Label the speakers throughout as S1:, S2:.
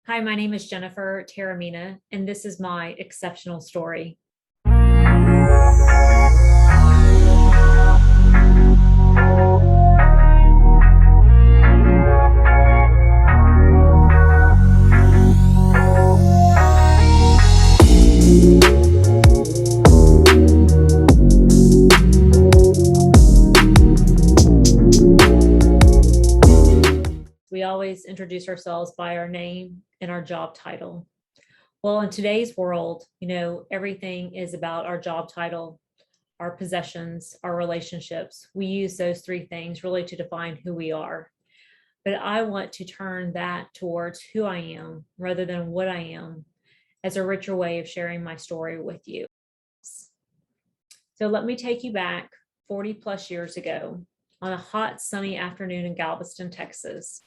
S1: Hi, my name is Jennifer Taramina, and this is my exceptional story. We always introduce ourselves by our name and our job title. Well, in today's world, everything is about our job title, our possessions, our relationships. We use those three things really to define who we are. But I want to turn that towards who I am rather than what I am as a richer way of sharing my story with you. So let me take you back 40 plus years ago on a hot, sunny afternoon in Galveston, Texas.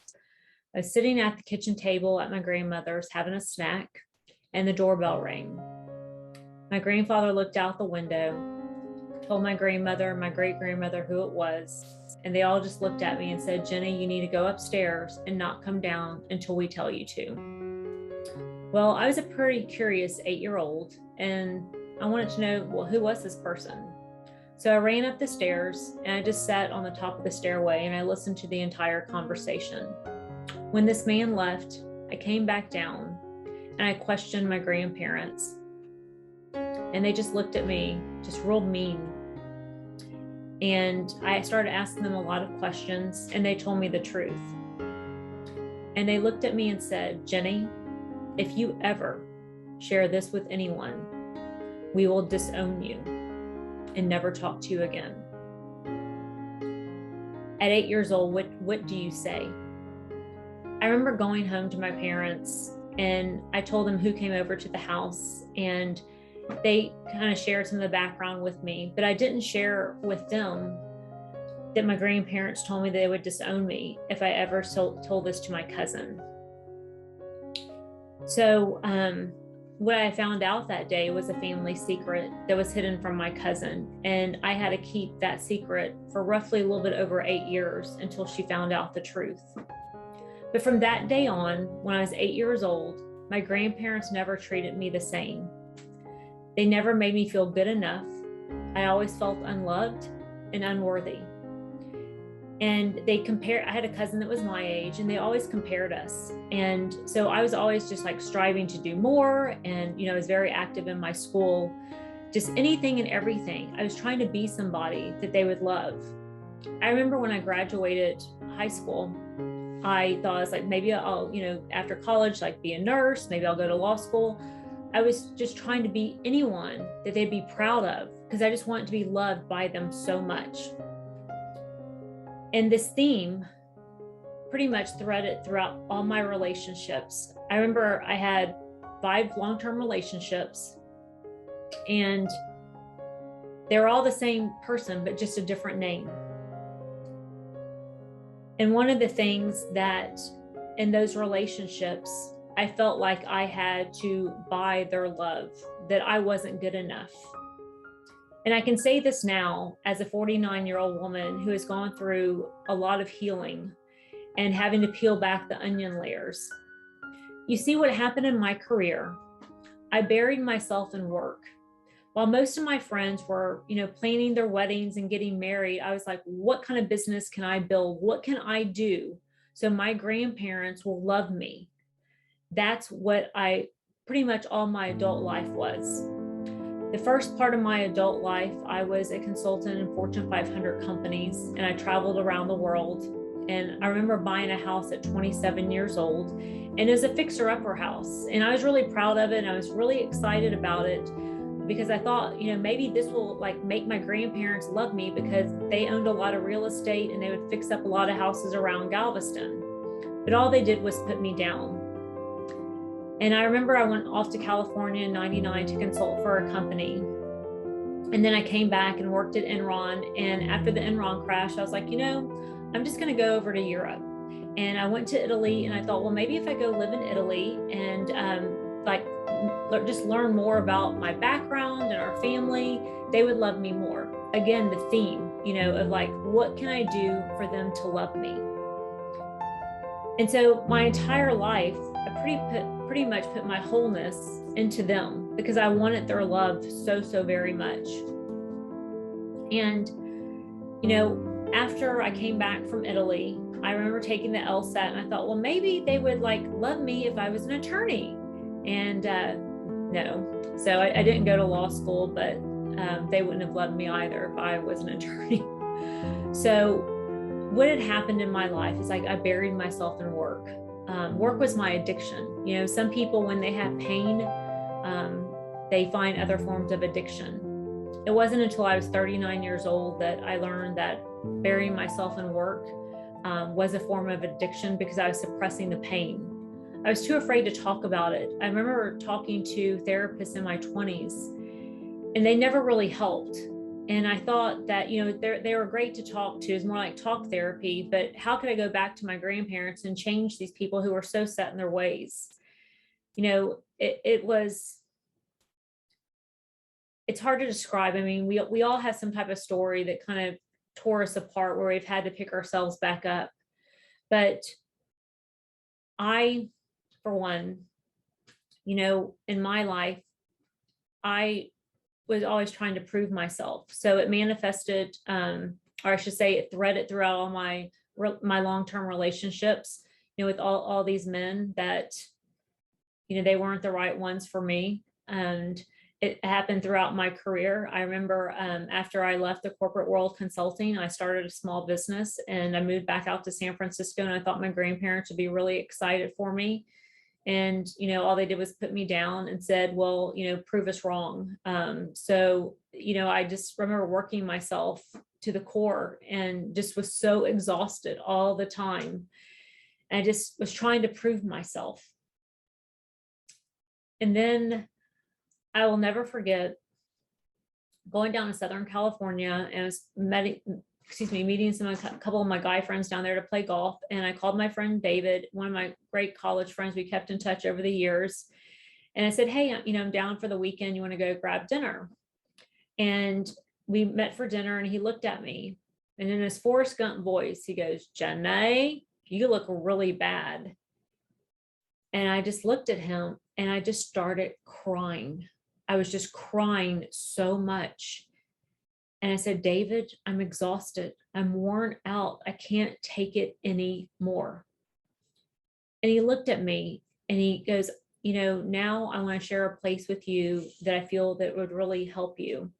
S1: I was sitting at the kitchen table at my grandmother's having a snack, and the doorbell rang. My grandfather looked out the window, told my grandmother and my great grandmother who it was, and they all just looked at me and said, "Jenny, you need to go upstairs and not come down until we tell you to." Well, I was a pretty curious 8-year-old, and I wanted to know, well, who was this person? So I ran up the stairs and I just sat on the top of the stairway and I listened to the entire conversation. When this man left, I came back down and I questioned my grandparents, and they just looked at me, just real mean. And I started asking them a lot of questions, and they told me the truth. And they looked at me and said, "Jenny, if you ever share this with anyone, we will disown you and never talk to you again." At 8 years old, what do you say? I remember going home to my parents and I told them who came over to the house, and they kind of shared some of the background with me, but I didn't share with them that my grandparents told me they would disown me if I ever told this to my cousin. So what I found out that day was a family secret that was hidden from my cousin, and I had to keep that secret for roughly a little bit over 8 years until she found out the truth. But from that day on, when I was 8 years old, my grandparents never treated me the same. They never made me feel good enough. I always felt unloved and unworthy. And I had a cousin that was my age, and they always compared us. And so I was always just like striving to do more. And, I was very active in my school, just anything and everything. I was trying to be somebody that they would love. I remember when I graduated high school, I thought I was like, maybe I'll, after college, like be a nurse, maybe I'll go to law school. I was just trying to be anyone that they'd be proud of because I just wanted to be loved by them so much. And this theme pretty much threaded throughout all my relationships. I remember I had 5 long-term relationships, and they were all the same person, but just a different name. And one of the things that in those relationships, I felt like I had to buy their love, that I wasn't good enough. And I can say this now as a 49-year-old woman who has gone through a lot of healing and having to peel back the onion layers. You see what happened in my career. I buried myself in work. While most of my friends were, planning their weddings and getting married, I was like, what kind of business can I build? What can I do so my grandparents will love me? That's what pretty much all my adult life was. The first part of my adult life, I was a consultant in Fortune 500 companies, and I traveled around the world. And I remember buying a house at 27 years old, and it was a fixer-upper house. And I was really proud of it, and I was really excited about it because I thought, maybe this will like make my grandparents love me because they owned a lot of real estate and they would fix up a lot of houses around Galveston. But all they did was put me down. And I remember I went off to California in 99 to consult for a company. And then I came back and worked at Enron. And after the Enron crash, I was like, I'm just going to go over to Europe. And I went to Italy, and I thought, well, maybe if I go live in Italy and just learn more about my background and our family, they would love me more. Again, the theme, of like, what can I do for them to love me? And so my entire life, I pretty much put my wholeness into them because I wanted their love so, so very much. And, after I came back from Italy, I remember taking the LSAT and I thought, well, maybe they would love me if I was an attorney. And no, so I didn't go to law school, but they wouldn't have loved me either if I was an attorney. So what had happened in my life is I buried myself in work. Work was my addiction. Some people, when they have pain, they find other forms of addiction. It wasn't until I was 39 years old that I learned that burying myself in work was a form of addiction because I was suppressing the pain. I was too afraid to talk about it. I remember talking to therapists in my 20s, and they never really helped. And I thought that, they were great to talk to. It's more like talk therapy, but how could I go back to my grandparents and change these people who were so set in their ways? It's hard to describe. I mean, we all have some type of story that kind of tore us apart where we've had to pick ourselves back up. But I, for one, in my life, I was always trying to prove myself. So it manifested, or I should say it threaded throughout all my long-term relationships, with all these men that, they weren't the right ones for me. And it happened throughout my career. I remember after I left the corporate world consulting, I started a small business and I moved back out to San Francisco, and I thought my grandparents would be really excited for me. And, all they did was put me down and said, well, prove us wrong. So, I just remember working myself to the core and just was so exhausted all the time. And I just was trying to prove myself. And then I will never forget going down to Southern California and I was meeting a couple of my guy friends down there to play golf. And I called my friend David, one of my great college friends. We kept in touch over the years. And I said, hey, I'm down for the weekend. You want to go grab dinner? And we met for dinner and he looked at me and in his Forrest Gump voice, he goes, Janae, you look really bad. And I just looked at him and I just started crying. I was just crying so much. And I said, David, I'm exhausted. I'm worn out. I can't take it anymore. And he looked at me and he goes, now I want to share a place with you that I feel that would really help you.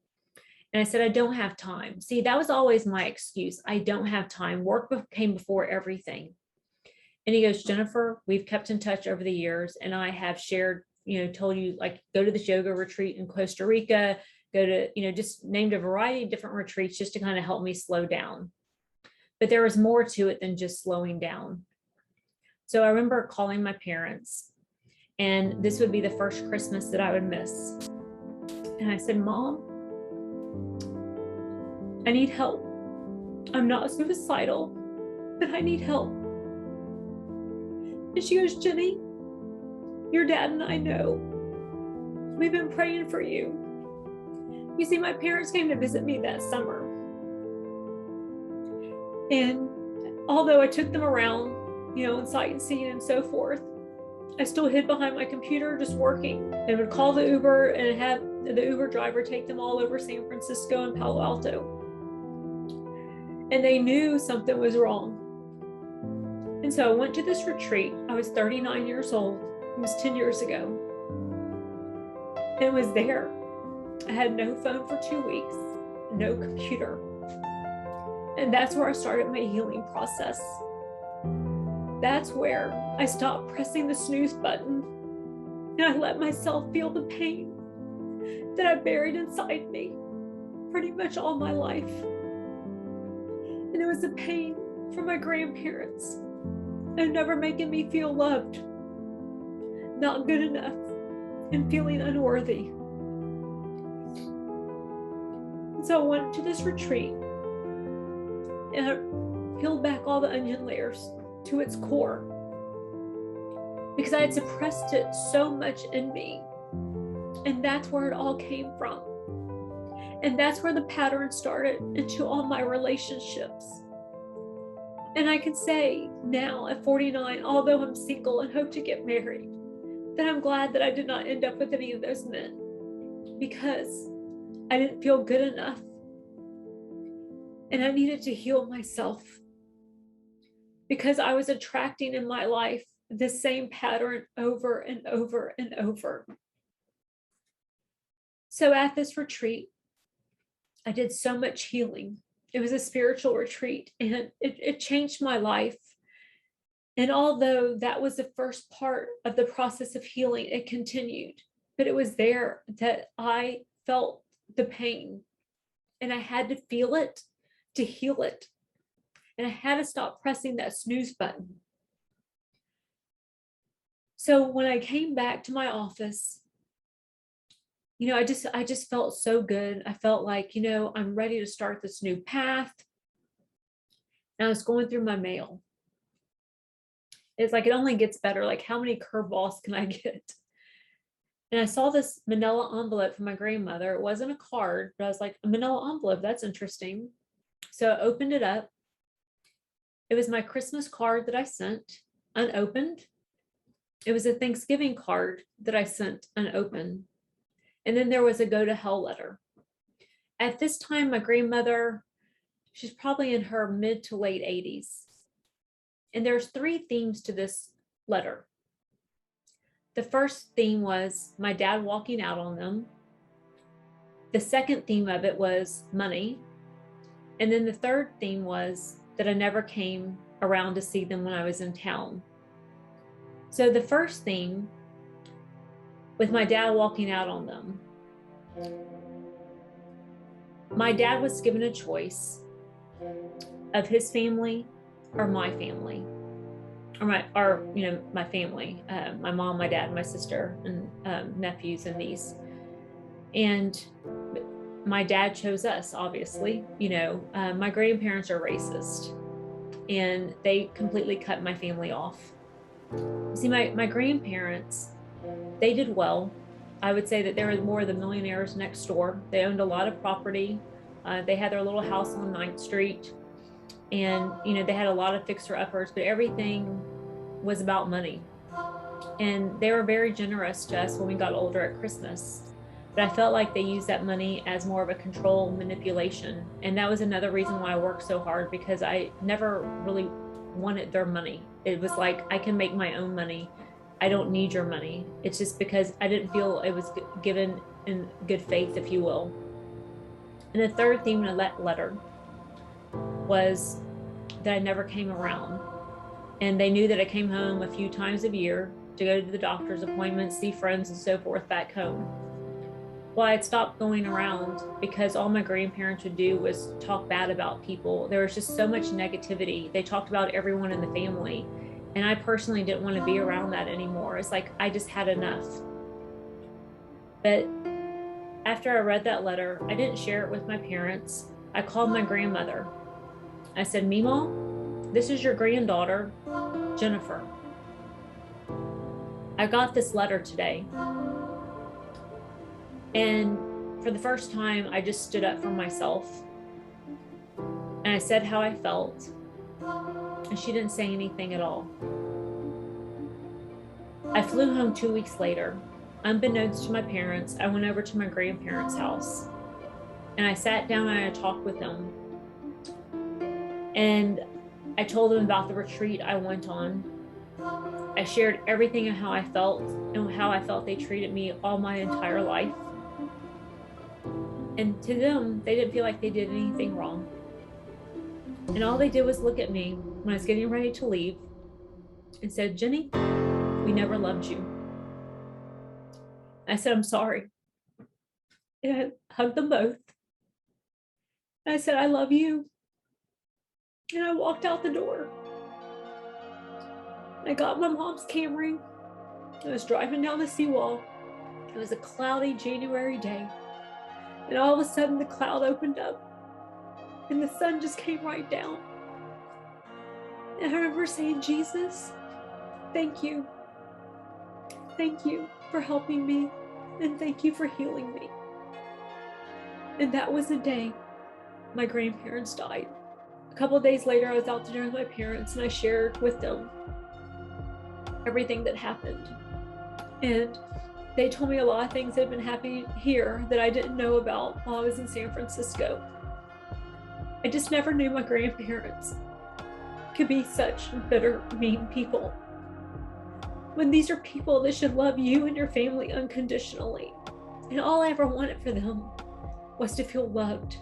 S1: And I said, I don't have time. See, that was always my excuse. I don't have time. Work came before everything. And he goes, Jennifer, we've kept in touch over the years. And I have shared, told you, go to this yoga retreat in Costa Rica, go to, just named a variety of different retreats just to kind of help me slow down. But there was more to it than just slowing down. So I remember calling my parents, and this would be the first Christmas that I would miss. And I said, Mom, I need help. I'm not suicidal, but I need help. And she goes, Jenny, your dad and I know. We've been praying for you. You see, my parents came to visit me that summer. And although I took them around, and sightseeing and so forth, I still hid behind my computer just working. They would call the Uber and have the Uber driver take them all over San Francisco and Palo Alto. And they knew something was wrong. And so I went to this retreat. I was 39 years old. It was 10 years ago. It was there. I had no phone for 2 weeks, no computer. And that's where I started my healing process. That's where I stopped pressing the snooze button and I let myself feel the pain that I buried inside me pretty much all my life. And it was the pain from my grandparents and never making me feel loved, not good enough, and feeling unworthy. So I went to this retreat and I peeled back all the onion layers to its core because I had suppressed it so much in me. And that's where it all came from. And that's where the pattern started into all my relationships. And I can say now at 49, although I'm single and hope to get married, that I'm glad that I did not end up with any of those men, because I didn't feel good enough. And I needed to heal myself, because I was attracting in my life the same pattern over and over and over. So at this retreat, I did so much healing. It was a spiritual retreat, and it changed my life. And although that was the first part of the process of healing, it continued. But it was there that I felt the pain, and I had to feel it to heal it. And I had to stop pressing that snooze button. So when I came back to my office, I just felt so good. I felt like, I'm ready to start this new path. And I was going through my mail. It's like, it only gets better. Like, how many curveballs can I get? And I saw this manila envelope from my grandmother. It wasn't a card, but I was like, a manila envelope, that's interesting. So I opened it up. It was my Christmas card that I sent unopened. It was a Thanksgiving card that I sent unopened. And then there was a go to hell letter. At this time, my grandmother, she's probably in her mid to late 80s. And there's 3 themes to this letter. The first theme was my dad walking out on them. The second theme of it was money. And then the third theme was that I never came around to see them when I was in town. So the first theme, with my dad walking out on them, my dad was given a choice of his family or my family, or my family, my mom, my dad, my sister, and nephews and niece. And my dad chose us, obviously. My grandparents are racist, and they completely cut my family off. See, my grandparents, they did well. I would say that they were more of the millionaires next door. They owned a lot of property. They had their little house on 9th Street. And, they had a lot of fixer-uppers, but everything was about money. And they were very generous to us when we got older at Christmas. But I felt like they used that money as more of a control manipulation. And that was another reason why I worked so hard, because I never really wanted their money. It was like, I can make my own money. I don't need your money. It's just because I didn't feel it was given in good faith, if you will. And the third theme in that letter was that I never came around. And they knew that I came home a few times a year to go to the doctor's appointments, see friends, and so forth back home. Well, I had stopped going around because all my grandparents would do was talk bad about people. There was just so much negativity. They talked about everyone in the family. And I personally didn't want to be around that anymore. It's like, I just had enough. But after I read that letter, I didn't share it with my parents. I called my grandmother. I said, Meemaw, this is your granddaughter, Jennifer. I got this letter today. And for the first time, I just stood up for myself. And I said how I felt. And she didn't say anything at all. I flew home 2 weeks later. Unbeknownst to my parents, I went over to my grandparents' house. And I sat down and I talked with them. And I told them about the retreat I went on. I shared everything and how I felt they treated me all my entire life. And to them, they didn't feel like they did anything wrong. And all they did was look at me when I was getting ready to leave and said, Jenny, we never loved you. I said, I'm sorry. And I hugged them both. And I said, I love you. And I walked out the door. I got my mom's Camry. I was driving down the seawall. It was a cloudy January day. And all of a sudden the cloud opened up and the sun just came right down. And I remember saying, Jesus, thank you. Thank you for helping me. And thank you for healing me. And that was the day my grandparents died. A couple of days later, I was out to dinner with my parents and I shared with them everything that happened. And they told me a lot of things that had been happening here that I didn't know about while I was in San Francisco. I just never knew my grandparents could be such bitter, mean people, when these are people that should love you and your family unconditionally. And all I ever wanted for them was to feel loved.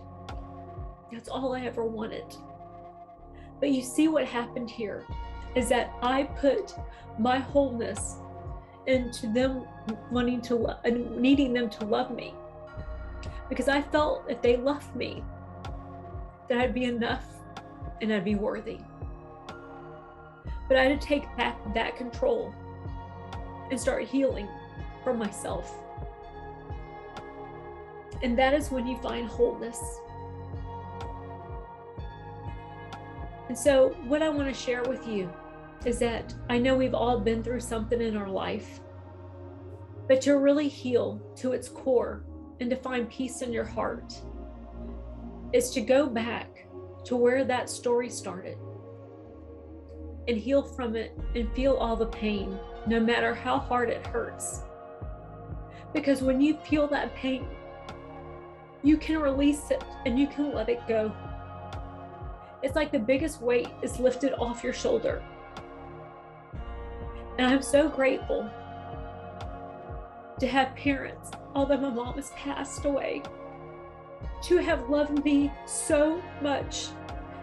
S1: That's all I ever wanted. But you see what happened here is that I put my wholeness into them wanting to love and needing them to love me, because I felt if they loved me, that I'd be enough and I'd be worthy. But I had to take back that control and start healing from myself. And that is when you find wholeness. And so what I want to share with you is that I know we've all been through something in our life, but to really heal to its core and to find peace in your heart is to go back to where that story started and heal from it and feel all the pain, no matter how hard it hurts. Because when you feel that pain, you can release it and you can let it go. It's like the biggest weight is lifted off your shoulder. And I'm so grateful to have parents, although my mom has passed away, to have loved me so much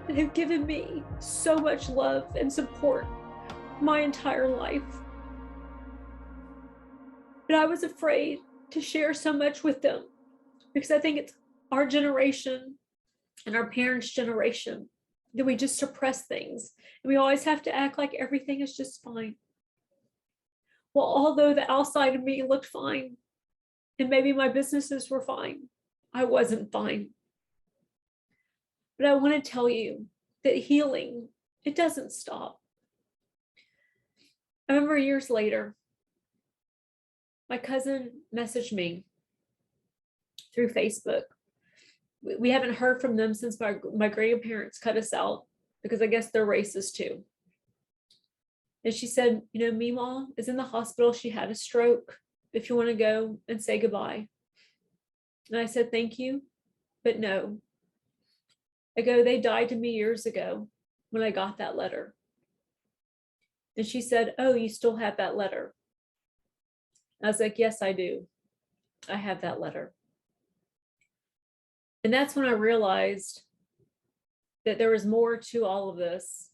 S1: and have given me so much love and support my entire life. But I was afraid to share so much with them because I think it's our generation and our parents' generation that we just suppress things. And we always have to act like everything is just fine. Well, although the outside of me looked fine, and maybe my businesses were fine, I wasn't fine. But I want to tell you that healing, it doesn't stop. I remember years later, my cousin messaged me through Facebook. We haven't heard from them since my grandparents cut us out, because I guess they're racist too. And she said, Meemaw is in the hospital. She had a stroke. If you want to go and say goodbye. And I said, thank you, but no. I go, they died to me years ago when I got that letter. And she said, oh, you still have that letter? I was like, yes, I do. I have that letter. And that's when I realized that there was more to all of this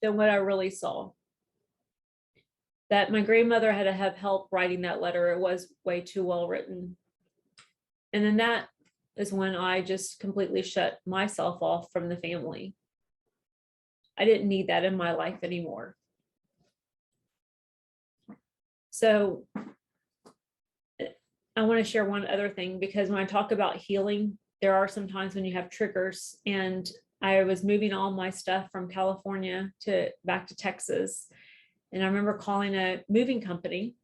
S1: than what I really saw. That my grandmother had to have help writing that letter. It was way too well written. And then that is when I just completely shut myself off from the family. I didn't need that in my life anymore. So I want to share one other thing, because when I talk about healing, there are some times when you have triggers. And I was moving all my stuff from California back to Texas. And I remember calling a moving company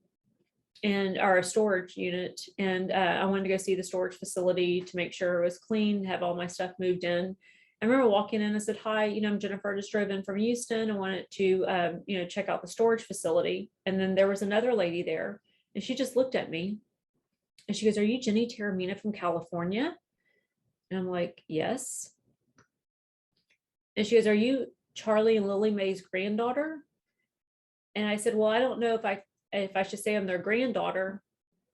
S1: or a storage unit. And I wanted to go see the storage facility to make sure it was clean, have all my stuff moved in. I remember walking in and said, hi, I'm Jennifer, just drove in from Houston. I wanted to, check out the storage facility. And then there was another lady there, and she just looked at me and she goes, are you Jenny Taramina from California? And I'm like, yes. And she goes, are you Charlie and Lily Mae's granddaughter? And I said, well, I don't know if I should say I'm their granddaughter,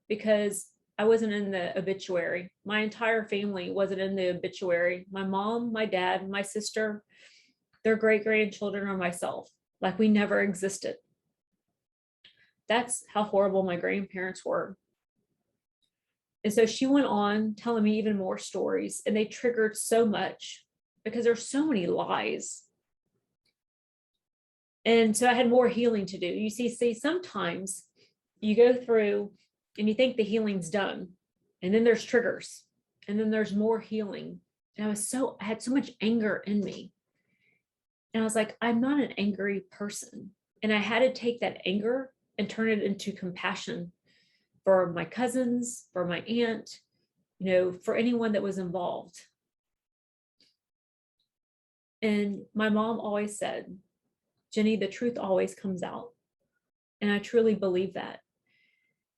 S1: because I wasn't in the obituary. My entire family wasn't in the obituary. My mom, my dad, my sister, their great-grandchildren, or myself. Like, we never existed. That's how horrible my grandparents were. And so she went on telling me even more stories, and they triggered so much because there's so many lies. And so I had more healing to do. You see, sometimes you go through and you think the healing's done, and then there's triggers, and then there's more healing. And I had so much anger in me. And I was like, I'm not an angry person. And I had to take that anger and turn it into compassion for my cousins, for my aunt, for anyone that was involved. And my mom always said, Jenny, the truth always comes out. And I truly believe that.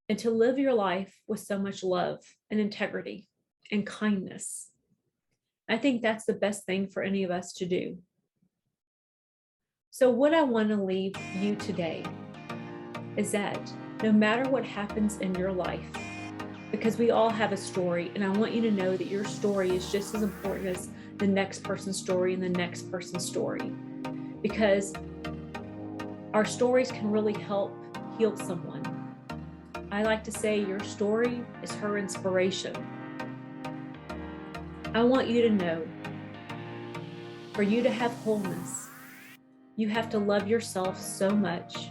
S1: And to live your life with so much love and integrity and kindness, I think that's the best thing for any of us to do. So what I want to leave you today is that no matter what happens in your life, because we all have a story, and I want you to know that your story is just as important as the next person's story and the next person's story, because our stories can really help heal someone. I like to say your story is her inspiration. I want you to know, for you to have wholeness, you have to love yourself so much.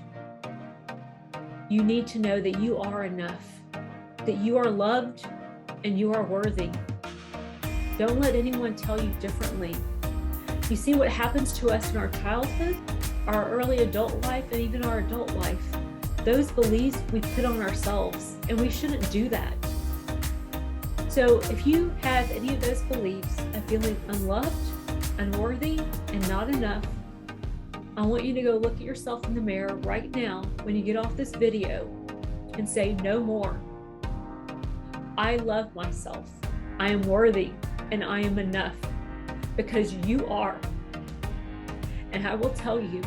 S1: You need to know that you are enough, that you are loved and you are worthy. Don't let anyone tell you differently. You see what happens to us in our childhood, our early adult life, and even our adult life. Those beliefs we put on ourselves, and we shouldn't do that. So if you have any of those beliefs of feeling unloved, unworthy, and not enough, I want you to go look at yourself in the mirror right now when you get off this video and say, no more. I love myself. I am worthy and I am enough, because you are. And I will tell you,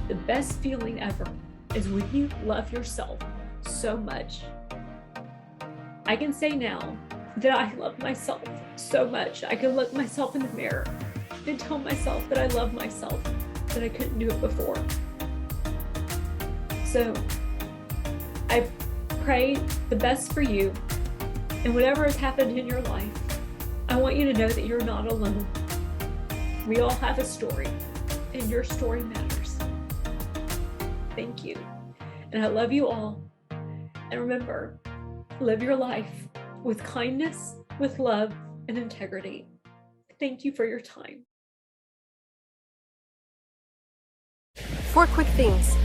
S1: the best feeling ever is when you love yourself so much. I can say now that I love myself so much. I can look myself in the mirror and tell myself that I love myself, that I couldn't do it before. So I pray the best for you, and whatever has happened in your life, I want you to know that you're not alone. We all have a story, and your story matters. Thank you. And I love you all. And remember, live your life with kindness, with love, and integrity. Thank you for your time.
S2: 4 quick things.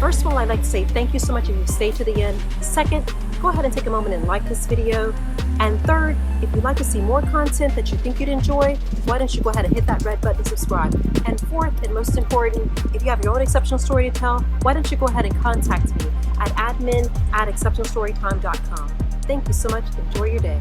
S2: First of all, I'd like to say thank you so much if you stayed to the end. Second, go ahead and take a moment and like this video. And third, if you'd like to see more content that you think you'd enjoy, why don't you go ahead and hit that red button and subscribe. And fourth, and most important, if you have your own exceptional story to tell, why don't you go ahead and contact me at admin@exceptionalstorytime.com. Thank you so much. Enjoy your day.